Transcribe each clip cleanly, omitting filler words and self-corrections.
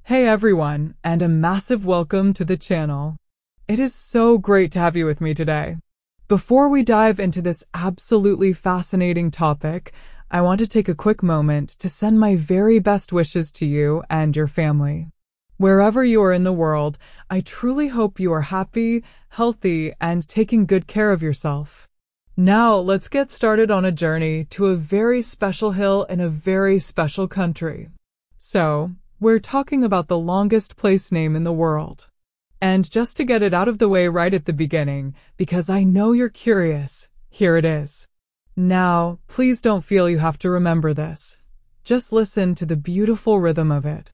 Hey everyone, and a massive welcome to the channel. It is so great to have you with me today. Before we dive into this absolutely fascinating topic, I want to take a quick moment to send my very best wishes to you and your family. Wherever you are in the world, I truly hope you are happy, healthy, and taking good care of yourself. Now, let's get started on a journey to a very special hill in a very special country. So, we're talking about the longest place name in the world. And just to get it out of the way right at the beginning, because I know you're curious, here it is. Now, please don't feel you have to remember this. Just listen to the beautiful rhythm of it.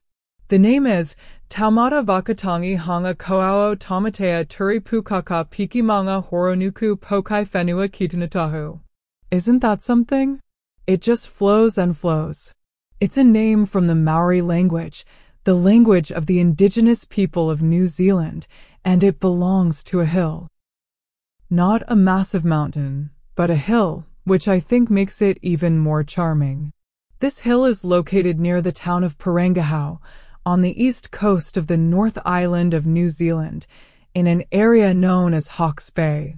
The name is Taumata Whakatangi Hanga Koao Tamatea Turi Pukaka Pikimanga Horonuku Pokai Whenua Kitanatahu. Isn't that something? It just flows and flows. It's a name from the Māori language, the language of the indigenous people of New Zealand, and it belongs to a hill. Not a massive mountain, but a hill, which I think makes it even more charming. This hill is located near the town of Porangahau, on the east coast of the North Island of New Zealand, in an area known as Hawke's Bay.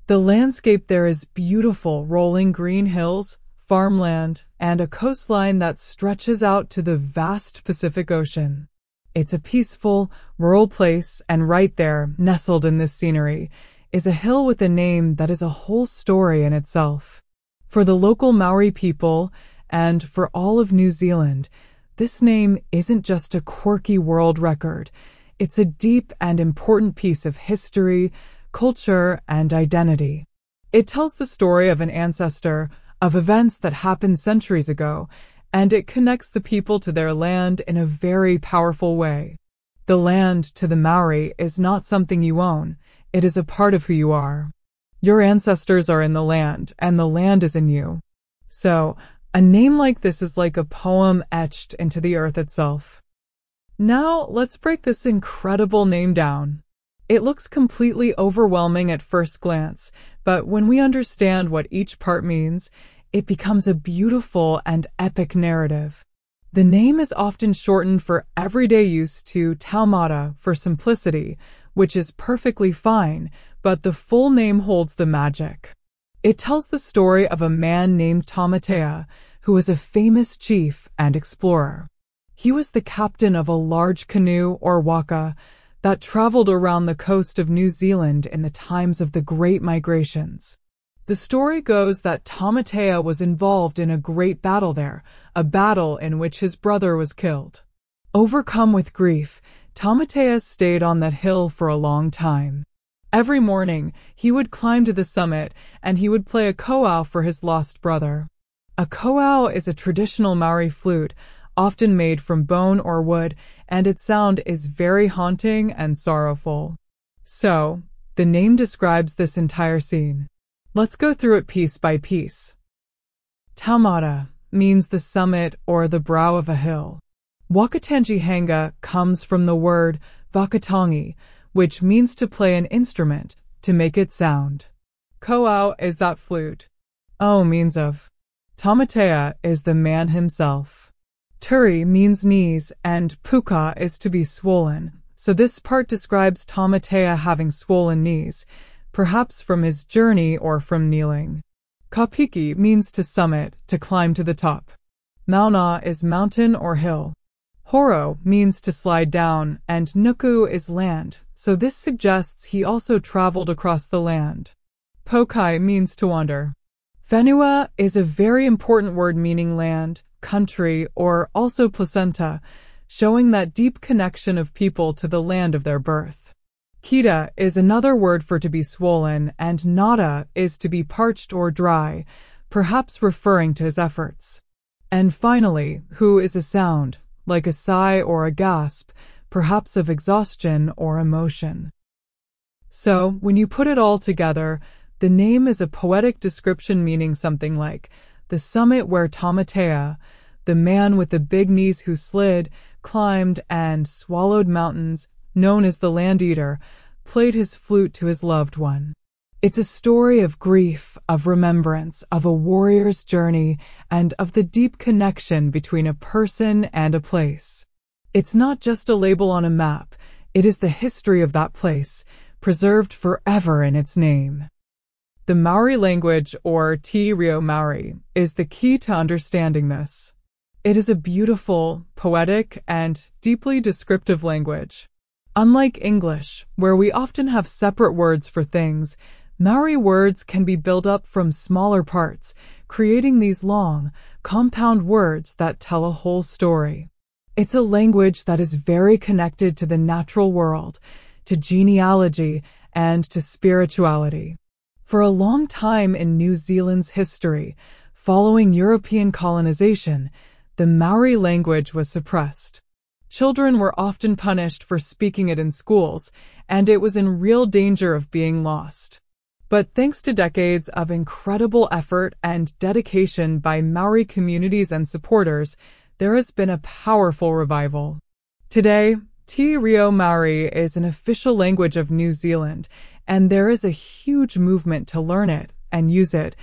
The landscape there is beautiful, rolling green hills, farmland, and a coastline that stretches out to the vast Pacific Ocean. It's a peaceful, rural place, and right there, nestled in this scenery, is a hill with a name that is a whole story in itself. For the local Maori people, and for all of New Zealand, this name isn't just a quirky world record. It's a deep and important piece of history, culture, and identity. It tells the story of an ancestor, of events that happened centuries ago, and it connects the people to their land in a very powerful way. The land, to the Maori, is not something you own. It is a part of who you are. Your ancestors are in the land, and the land is in you. So, a name like this is like a poem etched into the earth itself. Now, let's break this incredible name down. It looks completely overwhelming at first glance, but when we understand what each part means, it becomes a beautiful and epic narrative. The name is often shortened for everyday use to Taumata for simplicity, which is perfectly fine, but the full name holds the magic. It tells the story of a man named Tamatea, who was a famous chief and explorer. He was the captain of a large canoe, or waka, that traveled around the coast of New Zealand in the times of the Great Migrations. The story goes that Tamatea was involved in a great battle there, a battle in which his brother was killed. Overcome with grief, Tamatea stayed on that hill for a long time. Every morning, he would climb to the summit and he would play a koao for his lost brother. A koao is a traditional Maori flute, often made from bone or wood, and its sound is very haunting and sorrowful. So, the name describes this entire scene. Let's go through it piece by piece. Taumata means the summit or the brow of a hill. Whakatangi hanga comes from the word whakatangi, which means to play an instrument, to make it sound. Koao is that flute. O means of. Tamatea is the man himself. Turi means knees, and puka is to be swollen, so this part describes Tamatea having swollen knees, perhaps from his journey or from kneeling. Kapiki means to summit, to climb to the top. Mauna is mountain or hill. Horo means to slide down, and nuku is land, so this suggests he also traveled across the land. Pokai means to wander. Whenua is a very important word meaning land, country, or also placenta, showing that deep connection of people to the land of their birth. Kita is another word for to be swollen, and nada is to be parched or dry, perhaps referring to his efforts. And finally, hu is a sound, like a sigh or a gasp, perhaps of exhaustion or emotion. So, when you put it all together, the name is a poetic description meaning something like, the summit where Tamatea, the man with the big knees who slid, climbed, and swallowed mountains, known as the Land Eater, played his flute to his loved one. It's a story of grief, of remembrance, of a warrior's journey, and of the deep connection between a person and a place. It's not just a label on a map, it is the history of that place, preserved forever in its name. The Maori language, or Te Reo Maori, is the key to understanding this. It is a beautiful, poetic, and deeply descriptive language. Unlike English, where we often have separate words for things, Maori words can be built up from smaller parts, creating these long, compound words that tell a whole story. It's a language that is very connected to the natural world, to genealogy, and to spirituality. For a long time in New Zealand's history, following European colonization, the Maori language was suppressed. Children were often punished for speaking it in schools, and it was in real danger of being lost. But thanks to decades of incredible effort and dedication by Maori communities and supporters, there has been a powerful revival. Today, Te Reo Maori is an official language of New Zealand, and there is a huge movement to learn it and use it,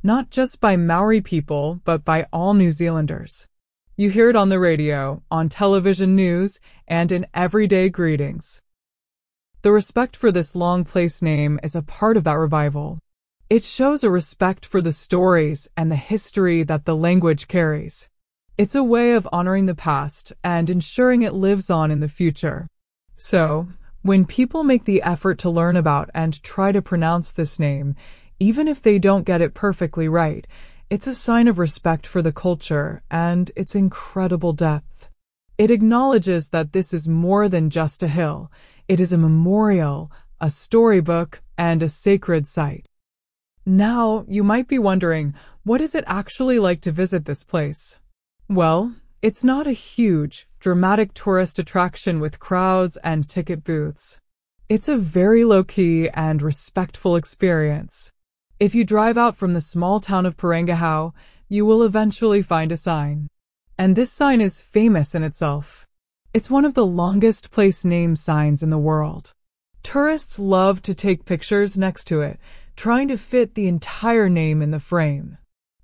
not just by Maori people, but by all New Zealanders. You hear it on the radio, on television news, and in everyday greetings. The respect for this long place name is a part of that revival. It shows a respect for the stories and the history that the language carries. It's a way of honoring the past and ensuring it lives on in the future. So, when people make the effort to learn about and try to pronounce this name, even if they don't get it perfectly right, it's a sign of respect for the culture and its incredible depth. It acknowledges that this is more than just a hill. It is a memorial, a storybook, and a sacred site. Now, you might be wondering, what is it actually like to visit this place? Well, it's not a huge, dramatic tourist attraction with crowds and ticket booths. It's a very low-key and respectful experience. If you drive out from the small town of Porangahau, you will eventually find a sign. And this sign is famous in itself. It's one of the longest place name signs in the world. Tourists love to take pictures next to it, trying to fit the entire name in the frame.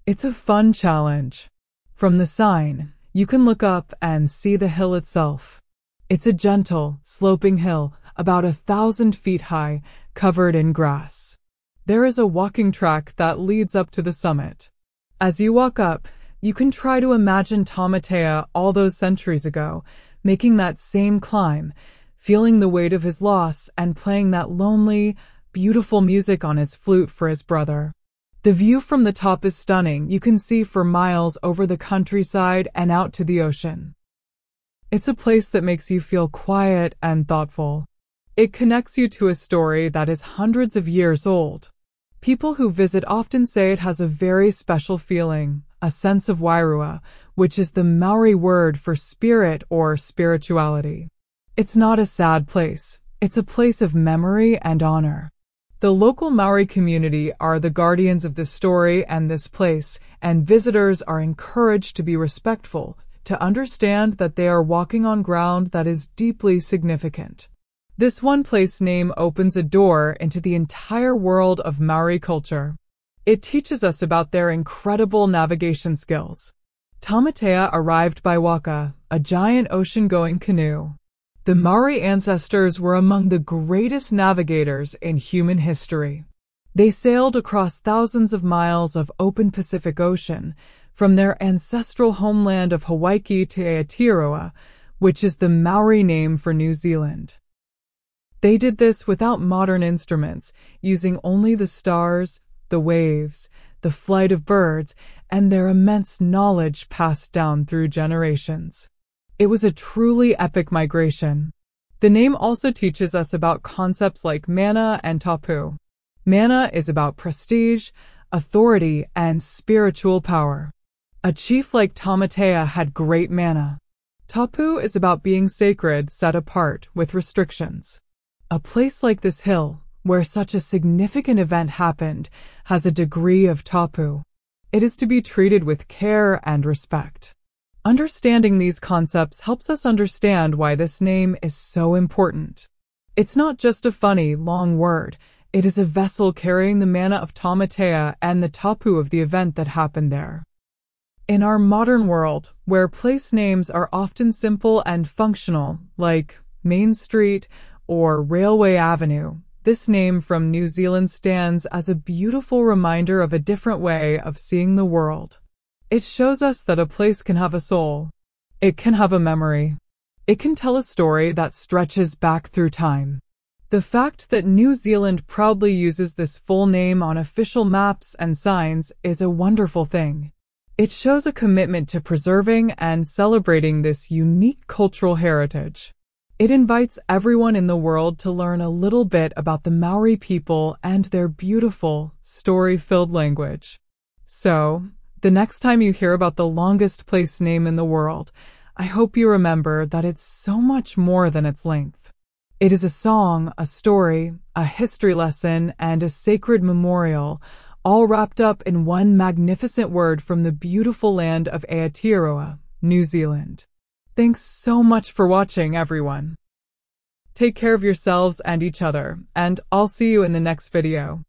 It's a fun challenge. From the sign, you can look up and see the hill itself. It's a gentle, sloping hill, about 1,000 feet high, covered in grass. There is a walking track that leads up to the summit. As you walk up, you can try to imagine Tamatea all those centuries ago, making that same climb, feeling the weight of his loss and playing that lonely, beautiful music on his flute for his brother. The view from the top is stunning. You can see for miles over the countryside and out to the ocean. It's a place that makes you feel quiet and thoughtful. It connects you to a story that is hundreds of years old. People who visit often say it has a very special feeling, a sense of wairua, which is the Maori word for spirit or spirituality. It's not a sad place. It's a place of memory and honor. The local Maori community are the guardians of this story and this place, and visitors are encouraged to be respectful, to understand that they are walking on ground that is deeply significant. This one place name opens a door into the entire world of Maori culture. It teaches us about their incredible navigation skills. Tamatea arrived by waka, a giant ocean-going canoe. The Maori ancestors were among the greatest navigators in human history. They sailed across thousands of miles of open Pacific Ocean, from their ancestral homeland of Hawaii to Aotearoa, which is the Maori name for New Zealand. They did this without modern instruments, using only the stars, the waves, the flight of birds, and their immense knowledge passed down through generations. It was a truly epic migration. The name also teaches us about concepts like mana and tapu. Mana is about prestige, authority, and spiritual power. A chief like Tamatea had great mana. Tapu is about being sacred, set apart, with restrictions. A place like this hill, where such a significant event happened, has a degree of tapu. It is to be treated with care and respect. Understanding these concepts helps us understand why this name is so important. It's not just a funny, long word. It is a vessel carrying the mana of Tamatea and the tapu of the event that happened there. In our modern world, where place names are often simple and functional, like Main Street or Railway Avenue, this name from New Zealand stands as a beautiful reminder of a different way of seeing the world. It shows us that a place can have a soul. It can have a memory. It can tell a story that stretches back through time. The fact that New Zealand proudly uses this full name on official maps and signs is a wonderful thing. It shows a commitment to preserving and celebrating this unique cultural heritage. It invites everyone in the world to learn a little bit about the Māori people and their beautiful, story-filled language. So, the next time you hear about the longest place name in the world, I hope you remember that it's so much more than its length. It is a song, a story, a history lesson, and a sacred memorial, all wrapped up in one magnificent word from the beautiful land of Aotearoa, New Zealand. Thanks so much for watching, everyone. Take care of yourselves and each other, and I'll see you in the next video.